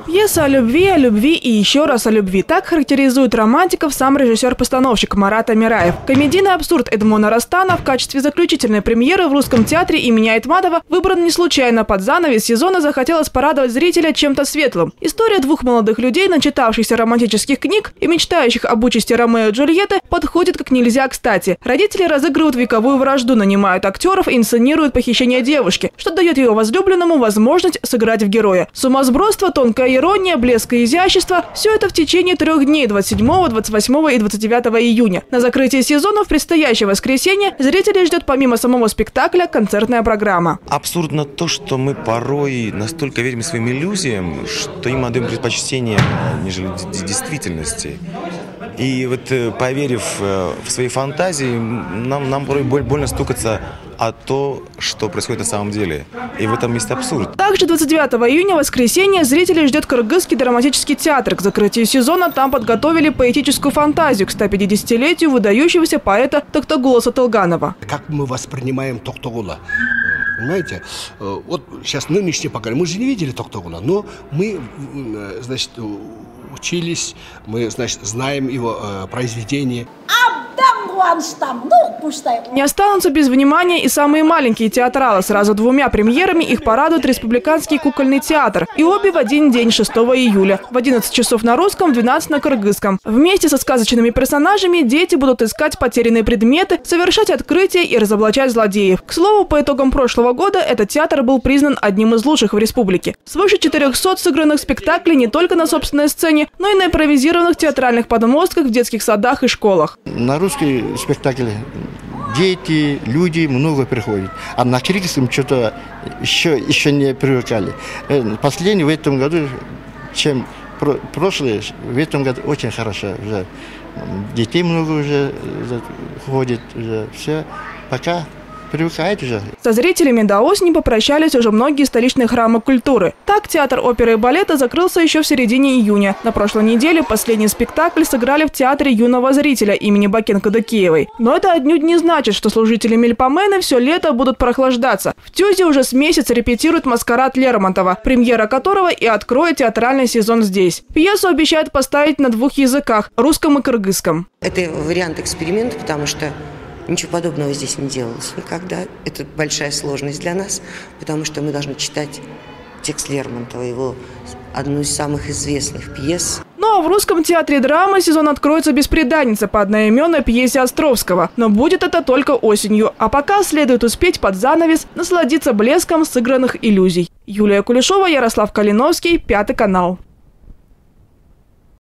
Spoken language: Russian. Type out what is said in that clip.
Пьеса о любви и еще раз о любви. Так характеризует романтиков сам режиссер-постановщик Марат Амираев. Комедийный абсурд Эдмона Растана в качестве заключительной премьеры в Русском театре имени Айтматова выбран не случайно. Под занавес сезона захотелось порадовать зрителя чем-то светлым. История двух молодых людей, начитавшихся романтических книг и мечтающих об участи Ромео и Джульетты, подходит как нельзя кстати. Родители разыгрывают вековую вражду, нанимают актеров и инсценируют похищение девушки, что дает ее возлюбленному возможность сыграть в героя. Сумасбродство, тонкая ирония, блеск и изящество – все это в течение 3 дней – 27, 28 и 29 июня. На закрытие сезона в предстоящее воскресенье зрителей ждет помимо самого спектакля концертная программа. Абсурдно то, что мы порой настолько верим своим иллюзиям, что им отдаем предпочтение, нежели действительности. И вот поверив в свои фантазии, нам порой больно стукаться о то, что происходит на самом деле. И в этом есть абсурд. Также 29 июня, воскресенье, зрителей ждет Кыргызский драматический театр. К закрытию сезона там подготовили поэтическую фантазию к 150-летию выдающегося поэта Токтогула Сатылганова. Как мы воспринимаем Токтогула? Понимаете? Вот сейчас нынешнее поколение. Мы же не видели Токтогула, но мы, значит, учились, мы, значит, знаем его произведения. Не останутся без внимания и самые маленькие театралы. Сразу 2 премьерами их порадует Республиканский кукольный театр. И обе в один день, 6 июля. В 11 часов на русском, в 12 на кыргызском. Вместе со сказочными персонажами дети будут искать потерянные предметы, совершать открытия и разоблачать злодеев. К слову, по итогам прошлого года этот театр был признан одним из лучших в республике. Свыше 400 сыгранных спектаклей не только на собственной сцене, но и на импровизированных театральных подмостках в детских садах и школах. На русский спектакль дети, люди много приходят. А на кыргызском что-то еще не привыкали. Последний в этом году, чем прошлый, в этом году очень хорошо. Уже детей много уже ходит. Уже все. Пока привыкает уже. Со зрителями до осени попрощались уже многие столичные храмы культуры. Так, театр оперы и балета закрылся еще в середине июня. На прошлой неделе последний спектакль сыграли в театре юного зрителя имени Бакенко-Дыкеевой. Но это отнюдь не значит, что служители Мельпомены все лето будут прохлаждаться. В Тюзе уже с месяца репетирует «Маскарад» Лермонтова, премьера которого и откроет театральный сезон здесь. Пьесу обещают поставить на 2 языках – русском и кыргызском. Это вариант эксперимента, потому что ничего подобного здесь не делалось никогда. Это большая сложность для нас, потому что мы должны читать текст Лермонтова, его одну из самых известных пьес. Ну а в Русском театре драмы сезон откроется «Бесприданница» по одноименной пьесе Островского. Но будет это только осенью. А пока следует успеть под занавес насладиться блеском сыгранных иллюзий. Юлия Кулешова, Ярослав Калиновский, 5 канал.